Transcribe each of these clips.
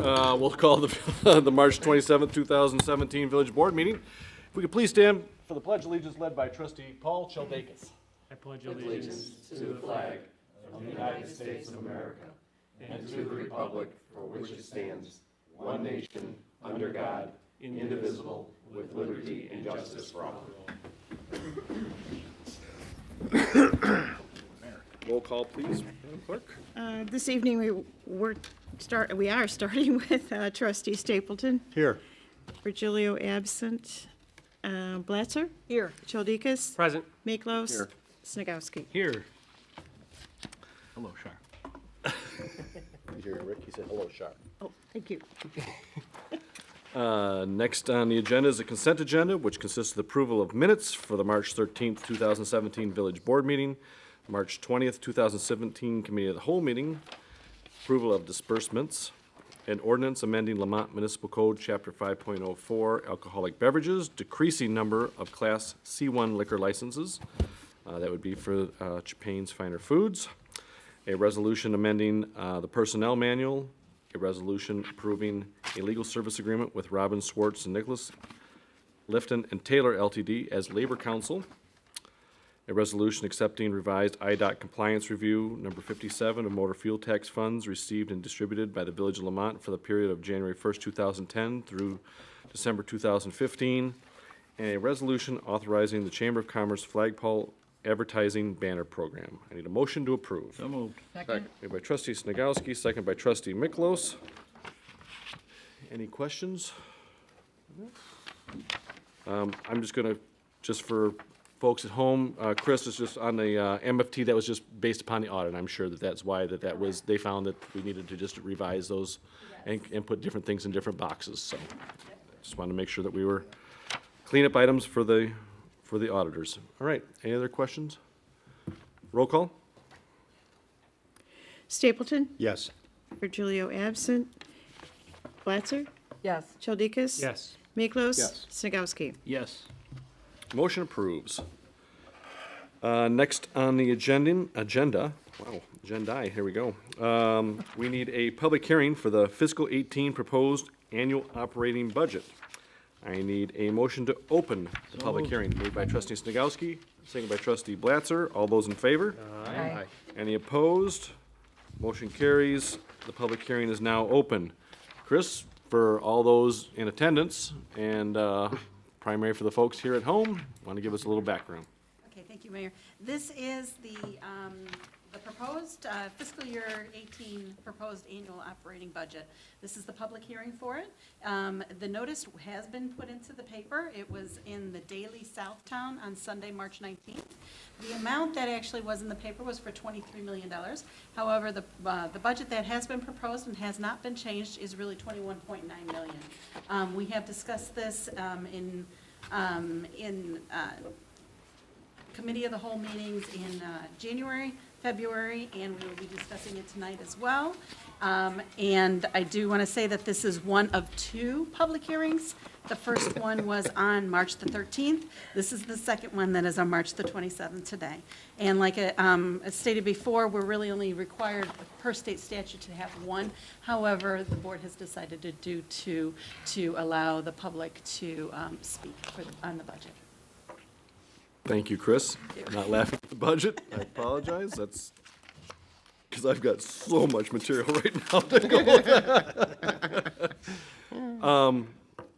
We'll call the March 27th, 2017 Village Board meeting. If we could please stand for the Pledge of Allegiance led by Trustee Paul Sheldakis. I pledge allegiance to the flag of the United States of America and to the republic for which it stands, one nation, under God, indivisible, with liberty and justice for all. Roll call, please, Madam Clerk. This evening, we are starting with Trustee Stapleton. Here. Virgilio absent. Blatzer. Here. Chaldekas. Present. Miklos. Here. Snagowski. Here. Hello, Shar. You hear Rick? He said hello, Shar. Oh, thank you. Next on the agenda is the consent agenda, which consists of the approval of minutes for the March 13th, 2017 Village Board meeting, March 20th, 2017 Committee of the Whole meeting, approval of disbursements, an ordinance amending Lamont Municipal Code, Chapter 5.04, alcoholic beverages, decreasing number of Class C1 liquor licenses. That would be for Champagne's Finer Foods. A resolution amending the personnel manual, a resolution approving a legal service agreement with Robin Swartz and Nicholas Lifton and Taylor LTD as Labor Counsel, a resolution accepting revised IDOT compliance review number 57 of motor fuel tax funds received and distributed by the Village of Lamont for the period of January 1st, 2010 through December 2015, and a resolution authorizing the Chamber of Commerce flagpole advertising banner program. I need a motion to approve. So moved. Second. Made by Trustee Snagowski, second by Trustee Miklos. Any questions? I'm just gonna, just for folks at home, Chris is just on the MFT, that was just based upon the audit. I'm sure that that's why that was, they found that we needed to just revise those and put different things in different boxes, so. Just wanted to make sure that we were cleanup items for the auditors. All right, any other questions? Roll call? Stapleton. Yes. Virgilio absent. Blatzer. Yes. Chaldekas. Yes. Miklos. Yes. Snagowski. Yes. Motion approves. Next on the agenda, here we go. We need a public hearing for the fiscal 18 proposed annual operating budget. I need a motion to open the public hearing, made by Trustee Snagowski, seconded by Trustee Blatzer. All those in favor? Aye. Any opposed? Motion carries. The public hearing is now open. Chris, for all those in attendance and primary for the folks here at home, want to give us a little background? Okay, thank you, Mayor. This is the proposed fiscal year 18 proposed annual operating budget. This is the public hearing for it. The notice has been put into the paper. It was in the Daily Southtown on Sunday, March 19th. The amount that actually was in the paper was for $23 million. However, the budget that has been proposed and has not been changed is really $21.9 million. We have discussed this in Committee of the Whole meetings in January, February, and we will be discussing it tonight as well. And I do want to say that this is one of two public hearings. The first one was on March the 13th. This is the second one that is on March the 27th today. And like as stated before, we're really only required per state statute to have one. However, the board has decided to do two to allow the public to speak on the budget. Thank you, Chris. Not laughing at the budget. I apologize. That's because I've got so much material right now to go with.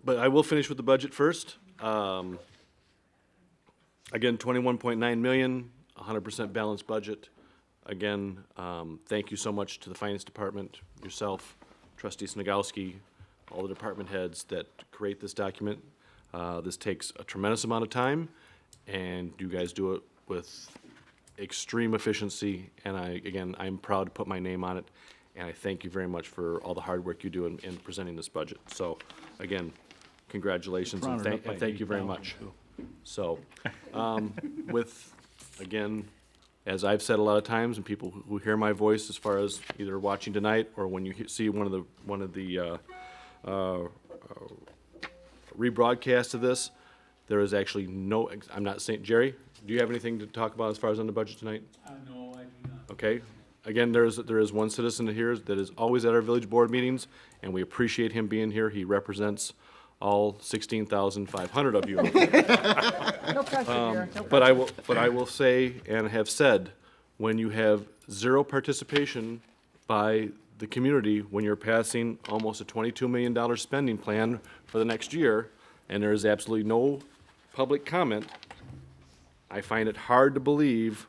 But I will finish with the budget first. Again, 21.9 million, 100% balanced budget. Again, thank you so much to the Finance Department, yourself, Trustee Snagowski, all the department heads that create this document. This takes a tremendous amount of time, and you guys do it with extreme efficiency, and I'm proud to put my name on it, and I thank you very much for all the hard work you do in presenting this budget. So, again, congratulations, and thank you very much. So, again, as I've said a lot of times, and people who hear my voice as far as either watching tonight or when you see one of the rebroadcast of this, there is actually no, I'm not saying, Jerry, do you have anything to talk about as far as on the budget tonight? No, I do not. Okay. again, there is one citizen here that is always at our village board meetings, and we appreciate him being here. He represents all 16,500 of you. No pressure here. No But I will say and have said, when you have zero participation by the community, when you're passing almost a $22 million spending plan for the next year, and there is absolutely no public comment, I find it hard to believe,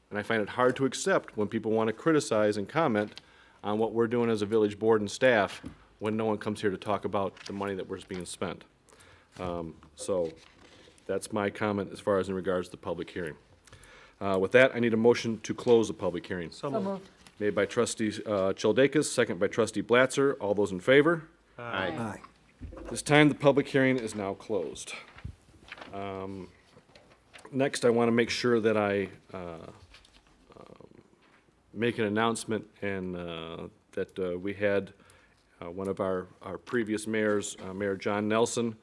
and I find it hard to accept when people want to criticize and comment on what we're doing as a village board and staff when no one comes here to talk about the money that was being spent. So that's my comment as far as in regards to the public hearing. With that, I need a motion to close the public hearing. So moved. Made by trustee Childakas, second by trustee Blatzer. All those in favor? Aye. This time, the public hearing is now closed. Next, I want to make sure that I make an announcement and that we had one of our previous mayors, Mayor John Nelson,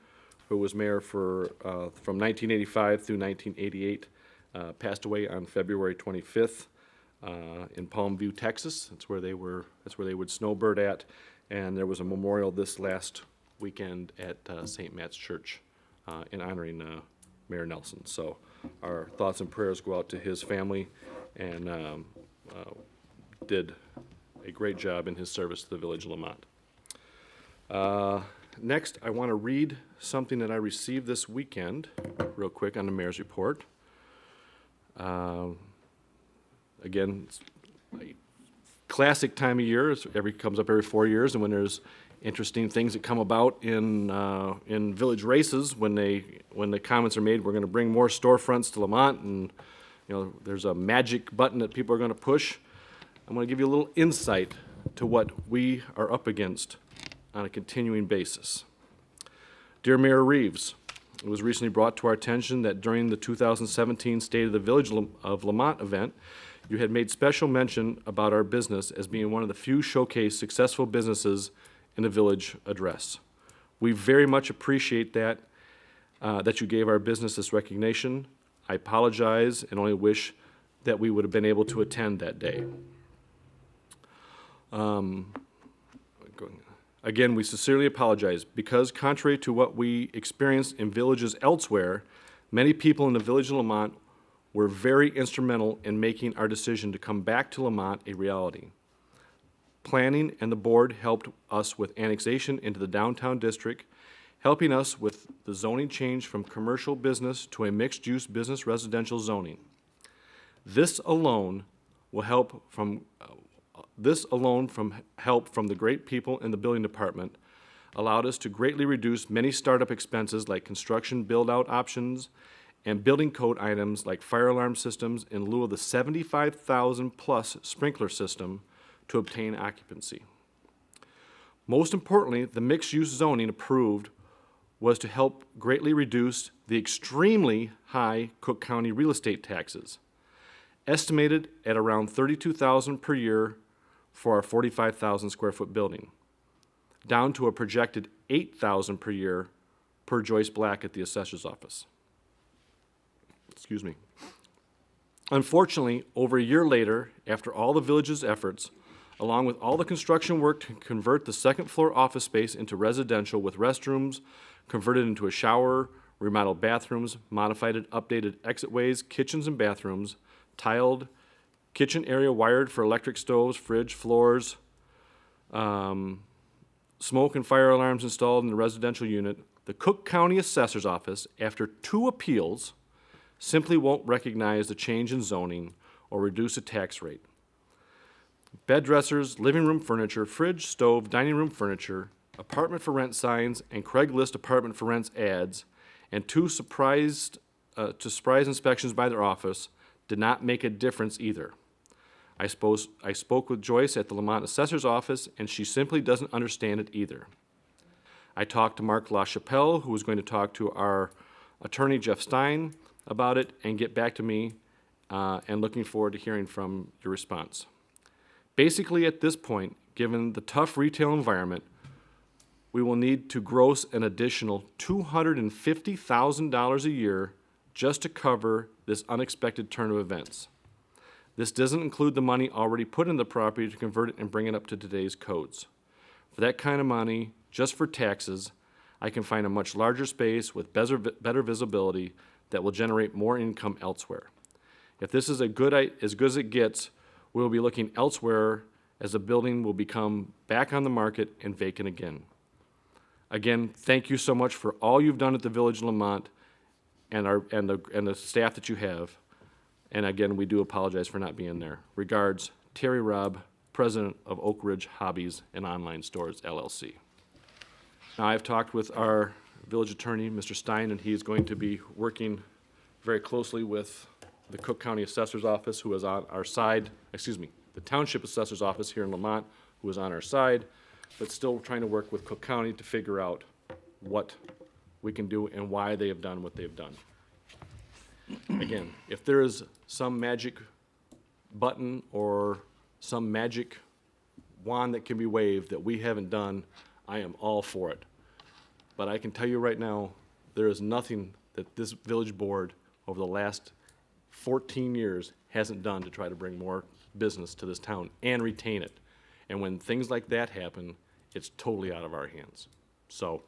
who was mayor from 1985 through 1988, passed away on February 25th in Palmview, Texas. That's where they would snowbird at, and there was a memorial this last weekend at St. Matt's Church in honoring Mayor Nelson. So our thoughts and prayers go out to his family, and did a great job in his service to the village of Lamont. Next, I want to read something that I received this weekend, real quick, on the mayor's report. Again, it's a classic time of year. Comes up every 4 years, and when there's interesting things that come about in village races, when the comments are made, we're going to bring more storefronts to Lamont, and there's a magic button that people are going to push. I'm going to give you a little insight to what we are up against on a continuing basis. Dear Mayor Reeves, it was recently brought to our attention that during the 2017 State of the Village of Lamont event, you had made special mention about our business as being one of the few showcased successful businesses in the village address. We very much appreciate that you gave our business this recognition. I apologize and only wish that we would have been able to attend that day. Again, we sincerely apologize because contrary to what we experienced in villages elsewhere, many people in the village of Lamont were very instrumental in making our decision to come back to Lamont a reality. Planning and the board helped us with annexation into the downtown district, helping us with the zoning change from commercial business to a mixed-use business residential zoning. This alone from help from the great people in the building department allowed us to greatly reduce many startup expenses like construction build-out options and building code items like fire alarm systems in lieu of the $75,000+ sprinkler system to obtain occupancy. Most importantly, the mixed-use zoning approved was to help greatly reduce the extremely high Cook County real estate taxes, estimated at around $32,000 per year for our 45,000 square foot building, down to a projected $8,000 per year per Joyce Black at the assessor's office. Excuse me. Unfortunately, over a year later, after all the village's efforts, along with all the construction work to convert the second floor office space into residential with restrooms converted into a shower, remodeled bathrooms, modified and updated exitways, kitchens and bathrooms, tiled kitchen area wired for electric stoves, fridge, floors, smoke and fire alarms installed in the residential unit, the Cook County Assessor's Office, after 2 appeals, simply won't recognize the change in zoning or reduce the tax rate. Bed dressers, living room furniture, fridge, stove, dining room furniture, apartment for rent signs, and Craigslist apartment for rents ads, and 2 surprise inspections by their office did not make a difference either. I spoke with Joyce at the Lamont Assessor's Office, and she simply doesn't understand it either. I talked to Mark LaChapelle, who was going to talk to our attorney, Jeff Stein, about it and get back to me, and looking forward to hearing from your response. Basically, at this point, given the tough retail environment, we will need to gross an additional $250,000 a year just to cover this unexpected turn of events. This doesn't include the money already put in the property to convert it and bring it up to today's codes. For that kind of money, just for taxes, I can find a much larger space with better visibility that will generate more income elsewhere. If this is as good as it gets, we will be looking elsewhere as the building will become back on the market and vacant again. Again, thank you so much for all you've done at the Village of Lamont and the staff that you have. And again, we do apologize for not being there. Regards, Terry Robb, President of Oak Ridge Hobbies and Online Stores, LLC. Now, I've talked with our village attorney, Mr. Stein, and he is going to be working very closely with the Cook County Assessor's Office, who is on our side, the Township Assessor's Office here in Lamont, who is on our side, but still trying to work with Cook County to figure out what we can do and why they have done what they've done. Again, if there is some magic button or some magic wand that can be waved that we haven't done, I am all for it. But I can tell you right now, there is nothing that this village board over the last 14 years hasn't done to try to bring more business to this town and retain it. And when things like that happen, it's totally out of our hands. So,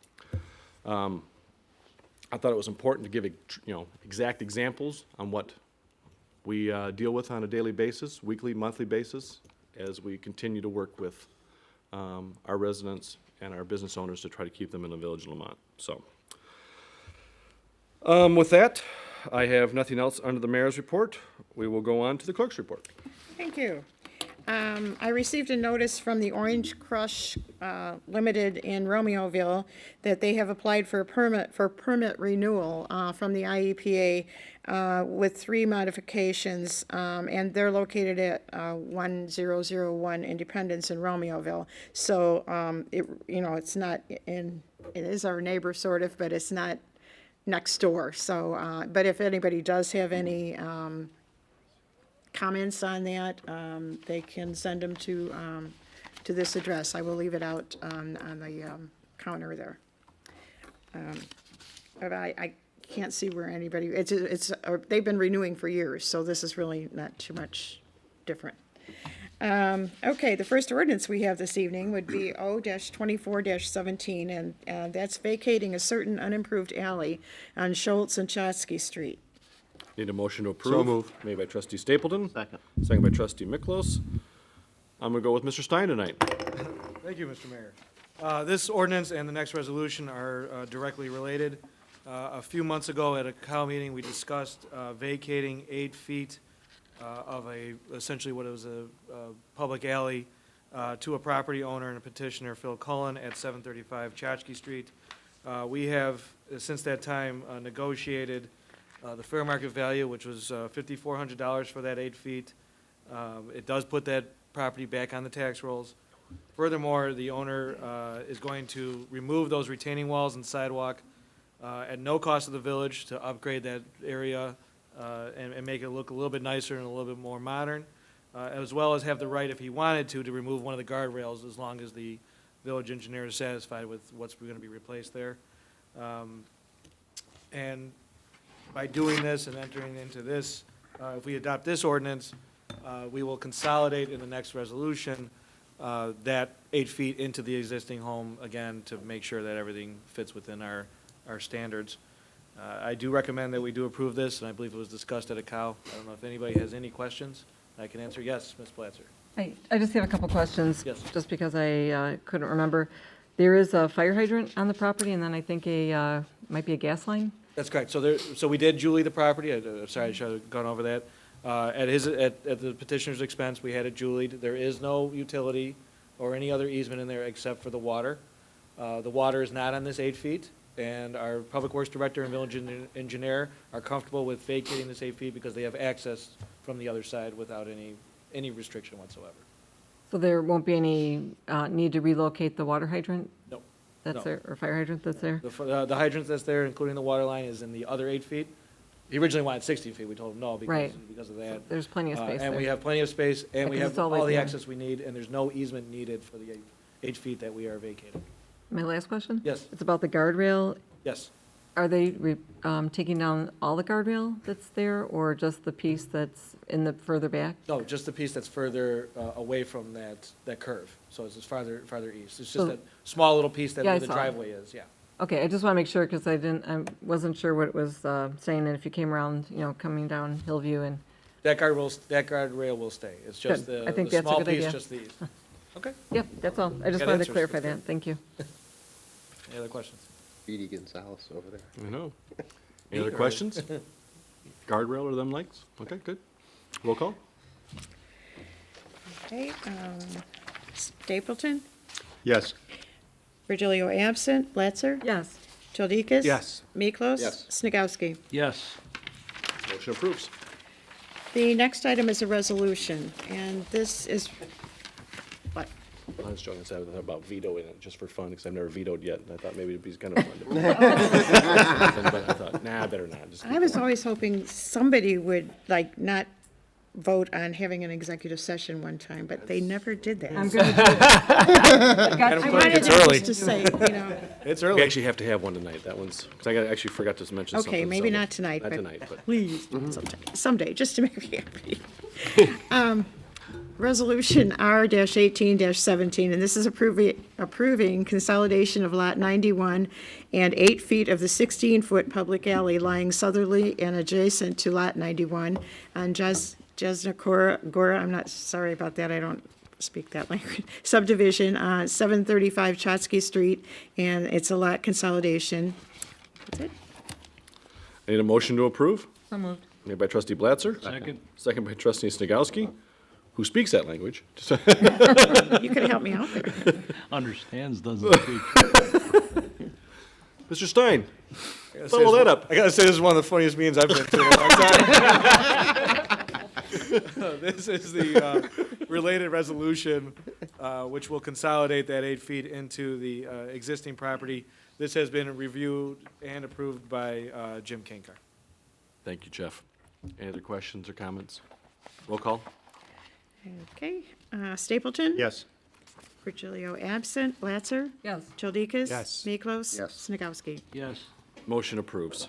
I thought it was important to give, exact examples on what we deal with on a daily basis, weekly, monthly basis, as we continue to work with our residents and our business owners to try to keep them in the Village of Lamont. So, with that, I have nothing else under the mayor's report. We will go on to the clerk's report. Thank you. I received a notice from the Orange Crush Limited in Romeoville that they have applied for a permit renewal from the IEPA with 3 modifications, and they're located at 1001 Independence in Romeoville. So it's not in. It is our neighbor sort of, but it's not next door. So, but if anybody does have any comments on that, they can send them to this address. I will leave it out on the counter there. But I can't see where anybody, they've been renewing for years, so this is really not too much different. Okay, the first ordinance we have this evening would be O-24-17, and that's vacating a certain unimproved alley on Schultz and Chotsky Street. Need a motion to approve? So moved. Made by trustee Stapleton. Second. Second by trustee Miklos. I'm gonna go with Mr. Stein tonight. Thank you, Mr. Mayor. This ordinance and the next resolution are directly related. A few months ago at a COW meeting, we discussed vacating 8 feet of essentially what was a public alley to a property owner and a petitioner, Phil Cullen, at 735 Chotsky Street. We have, since that time, negotiated the fair market value, which was $5,400 for that 8 feet. It does put that property back on the tax rolls. Furthermore, the owner is going to remove those retaining walls and sidewalk at no cost to the village to upgrade that area and make it look a little bit nicer and a little bit more modern, as well as have the right, if he wanted to remove one of the guardrails as long as the village engineer is satisfied with what's going to be replaced there. And by doing this and entering into this, if we adopt this ordinance, we will consolidate in the next resolution that 8 feet into the existing home, again, to make sure that everything fits within our standards. I do recommend that we do approve this, and I believe it was discussed at a COW. I don't know if anybody has any questions. I can answer. Yes, Ms. Blatzer. I just have a couple questions. Yes. Just because I couldn't remember. There is a fire hydrant on the property, and then I think might be a gas line? That's correct. So we did Julie the property. Sorry, I should have gone over that. At the petitioner's expense, we had it Julied. There is no utility or any other easement in there except for the water. The water is not on this 8 feet, and our Public Works Director and Village Engineer are comfortable with vacating this 8 feet because they have access from the other side without any restriction whatsoever. So there won't be any need to relocate the water hydrant Nope. that's No. there, or fire hydrant that's there? The hydrant that's there, including the water line, is in the other 8 feet. He originally wanted 16 feet. We told him no Right. because of that. There's plenty of space there. And we have plenty of space, and we 'cause have it's all all right the there. access we need, and there's no easement needed for the 8 feet that we are vacating. My last question? Yes. It's about the guardrail. Yes. Are they taking down all the guardrail that's there, or just the piece that's in the further back? No, just the piece that's further away from that curve. So it's just farther east. It's So- just that small little piece that Yeah, I where the saw it. driveway is, yeah. Okay, I just want to make sure, because I wasn't sure what it was saying, and if you came around, coming down Hillview and, That guardrail will stay. It's just Good. I the think that's a small good piece, idea. just the east. Okay, yep, that's all. I just Got wanted answers. to clarify That's that. Thank you. any other questions? Speedy Gonzalez over there. I know. Any other questions? Guardrail or them lights? Okay, good. Roll call? Okay, Stapleton, Yes. Virgilio absent, Blatzer, Yes. Jaldikis. Yes. Miklos. Yes. Snagowski. Yes. Motion approves. The next item is a resolution, and this is, what? I was joking about vetoing it just for fun, because I've never vetoed yet, and I thought maybe it'd be kind of fun. But I thought, nah, I better not. Just keep I was going. always hoping somebody would, like, not vote on having an executive session one time, but they never did that. I'm going to Madam I Clerk, wanted it's to early. just to say, you know, It's We early. actually have to have one tonight. That one's, because actually forgot to mention something. okay, maybe so- not tonight, Not but tonight, but please, someday, just to make me happy. Resolution R-18-17, and this is approving consolidation of Lot 91 and 8 feet of the 16-foot public alley lying southerly and adjacent to Lot 91 on Gora, I'm not, sorry about that, I don't speak that language, subdivision, 735 Chotsky Street, and it's a lot consolidation. That's it. I need a motion to approve. So moved. Made by trustee Blatzer. Second. Second by trustee Snagowski, who speaks that language. You could have helped me out there. Understands, doesn't speak. Mr. Stein, I gotta say follow this- that up. I gotta say, this is one of the funniest meetings I've been to in a long time. This is the related resolution, which will consolidate that 8 feet into the existing property. This has been reviewed and approved by Jim Kinkar. Thank you, Jeff. Any other questions or comments? Roll call? Okay, Stapleton? Yes. Virgilio absent, Blatzer? Yes. Jaldikis? Yes. Miklos? Yes. Snagowski. Yes. Motion approves.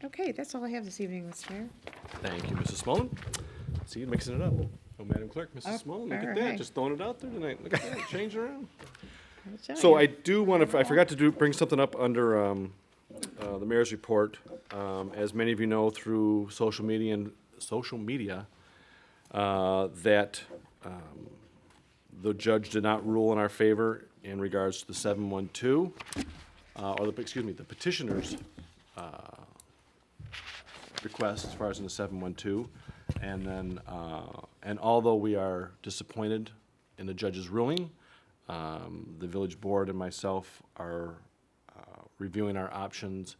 Okay, that's all I have this evening, Mr. Mayor. Thank you, Mrs. Smolin. See you mixing it up. Oh, Madam Clerk, Mrs. Smolin, look at all that, right. just throwing it out there tonight. Look at that, changing around. I'll tell So ya. I do want to, I forgot to bring something up under the mayor's report. As many of you know through social media, that the judge did not rule in our favor in regards to the 712, the petitioner's request as far as in the 712. And then, and although we are disappointed in the judge's ruling, the village board and myself are reviewing our options,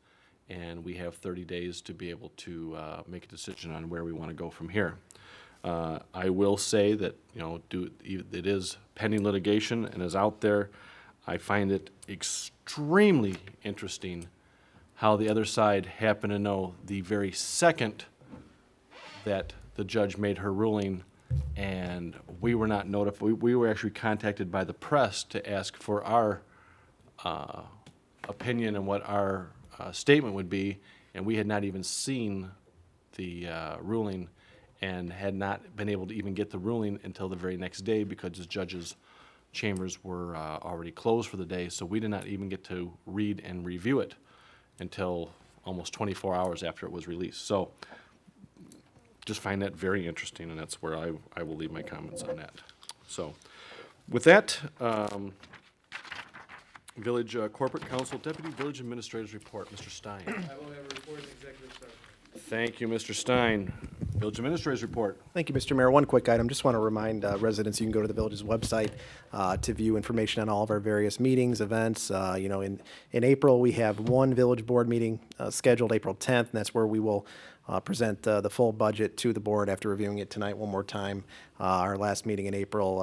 and we have 30 days to be able to make a decision on where we want to go from here. I will say that, it is pending litigation and is out there. I find it extremely interesting how the other side happened to know the very second that the judge made her ruling, and we were not notified. We were actually contacted by the press to ask for our opinion and what our statement would be, and we had not even seen the ruling and had not been able to even get the ruling until the very next day because the judge's chambers were already closed for the day, so we did not even get to read and review it until almost 24 hours after it was released. So just find that very interesting, and that's where I will leave my comments on that. So with that, Village Corporate Council Deputy Village Administrator's Report, Mr. Stein. I will have a report in executive session. Thank you, Mr. Stein. Village Administrator's Report. Thank you, Mr. Mayor. One quick item. Just want to remind residents, you can go to the village's website to view information on all of our various meetings, events. In April, we have one village board meeting scheduled April 10th, and that's where we will present the full budget to the board after reviewing it tonight one more time. Our last meeting in April,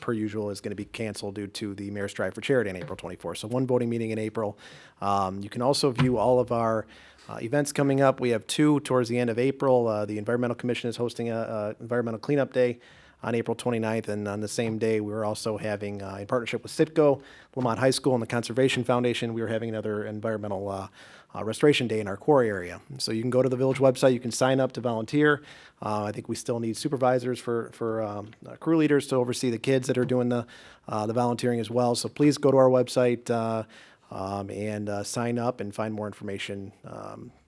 per usual, is going to be canceled due to the Mayor's Drive for Charity on April 24th. So one voting meeting in April. You can also view all of our events coming up. We have two towards the end of April. The Environmental Commission is hosting a environmental cleanup day on April 29th. And on the same day, we were also having, in partnership with Citgo, Lamont High School, and the Conservation Foundation, we were having another environmental restoration day in our quarry area. So you can go to the village website, you can sign up to volunteer. I think we still need supervisors for crew leaders to oversee the kids that are doing the volunteering as well. So please go to our website and sign up and find more information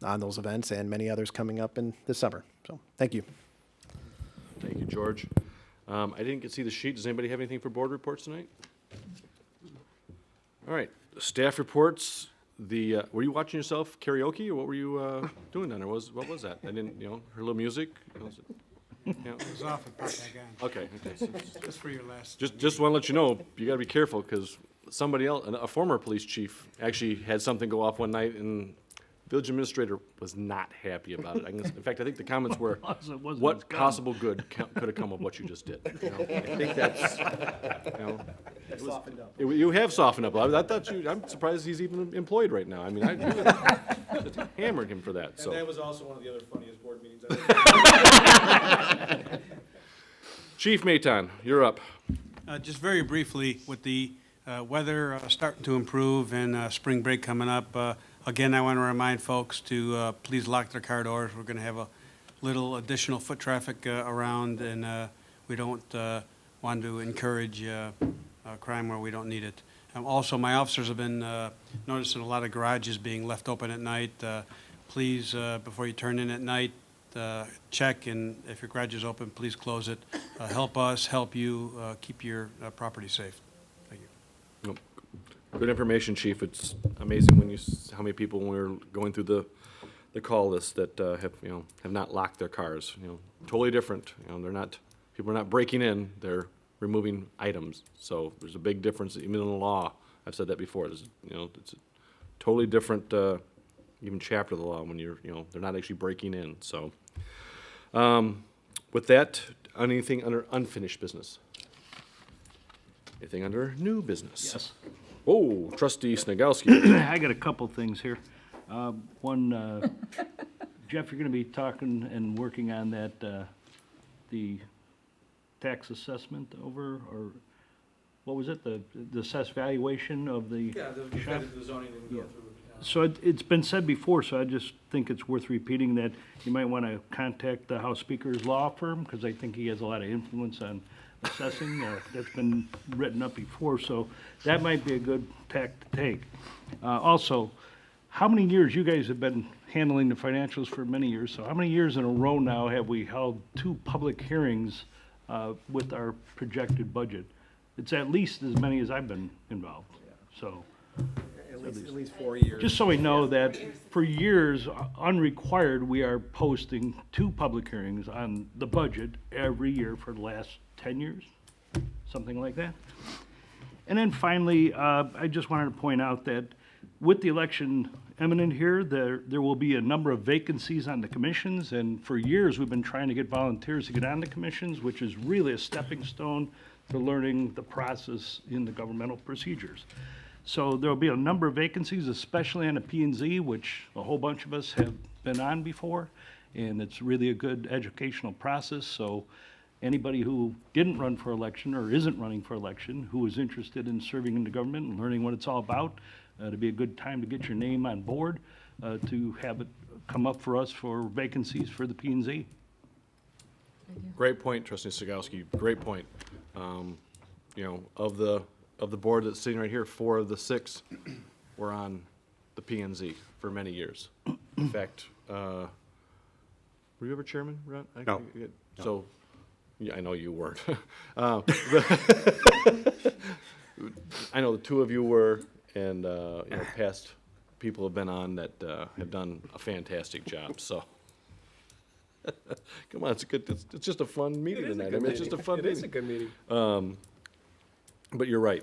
on those events and many others coming up in this summer. So thank you. Thank you, George. I didn't get to see the sheet. Does anybody have anything for board reports tonight? All right, staff reports. Were you watching yourself karaoke, or what were you doing down there? What was that? I didn't, her little music? Was it? Yeah. It was off and put back on, Okay. just for your last. Just want to let you know, you got to be careful, because somebody else, a former police chief, actually had something go off one night, and village administrator was not happy about it. In fact, I think the comments were, It wasn't what his gun. possible good could have come of what you just did? I think that's, it was- you have softened up. I thought I'm surprised he's even employed right now. I mean, I just hammered him for that, so. And that was also one of the other funniest board meetings Chief Maton, you're up. Just very briefly, with the weather starting to improve and spring break coming up, again, I want to remind folks to please lock their car doors. We're going to have a little additional foot traffic around, and we don't want to encourage crime where we don't need it. Also, my officers have been noticing a lot of garages being left open at night. Please, before you turn in at night, check, and if your garage is open, please close it. Help us, help you keep your property safe. Thank you. Good information, Chief. It's amazing how many people, when we were going through the call list, that have not locked their cars. Totally different. People are not breaking in; they're removing items. So there's a big difference, even in the law. I've said that before. It's a totally different, even chapter of the law when they're not actually breaking in. So, with that, anything under unfinished business? Anything under new business? Yes. Oh, Trustee Snagowski. I got a couple things here. One, Jeff, you're gonna be talking and working on that, the tax assessment or what was it? The assessed valuation of the shop? the zoning didn't go through. So it's been said before, so I just think it's worth repeating that you might want to contact the House Speaker's law firm, because I think he has a lot of influence on assessing. That's been written up before, so that might be a good tack to take. Also, how many years, you guys have been handling the financials for many years, so how many years in a row now have we held 2 public hearings with our projected budget? It's at least as many as I've been involved, so. At least 4 years. Just so we know that for years, unrequired, we are posting 2 public hearings on the budget every year for the last 10 years, something like that. And then finally, I just wanted to point out that with the election imminent here, there will be a number of vacancies on the commissions, and for years, we've been trying to get volunteers to get on the commissions, which is really a stepping stone to learning the process in the governmental procedures. So there'll be a number of vacancies, especially on the P&Z, which a whole bunch of us have been on before, and it's really a good educational process. So anybody who didn't run for election or isn't running for election, who is interested in serving in the government and learning what it's all about, it'd be a good time to get your name on board, to have it come up for us for vacancies for the P&Z. Great point, Trustee Snagowski. Great point. Of the board that's sitting right here, 4 of the 6 were on the P&Z for many years. In fact, were you ever chairman, Ron? No. So, yeah, I know you weren't. I know the 2 of you were, and past people have been on that have done a fantastic job. So, come on, it's just a fun meeting tonight. I mean, it's just a fun meeting. It is a good meeting. But you're right.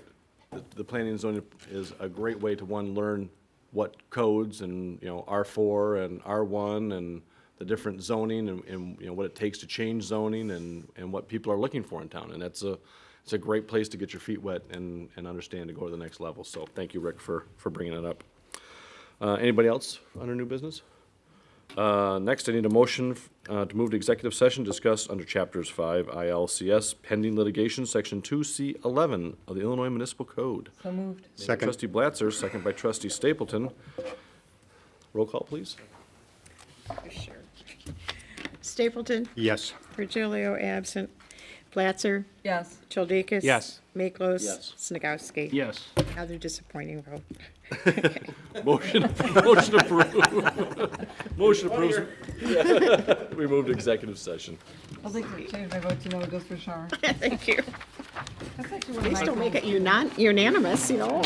The planning and zoning is a great way to, one, learn what codes and, R4 and R1 and the different zoning and what it takes to change zoning and what people are looking for in town. And it's a great place to get your feet wet and understand to go to the next level. So thank you, Rick, for bringing it up. Anybody else under new business? Next, I need a motion to move to executive session discussed under Chapters 5 ILCS pending litigation, Section 2C11 of the Illinois Municipal Code. So moved. Made by Second. Trustee Blatzer, second by Trustee Stapleton. Roll call, please. Sure. Stapleton, Yes. Virgilio absent, Blatzer, Yes. Childekis. Yes. Maklos. Yes. Snagowski. Yes. Another disappointing vote. Motion approved. Motion approved. We moved to executive session. I'd like to change my vote to no just for Shar. Thank you. That's actually one of Please my don't make votes. it unanimous, you know?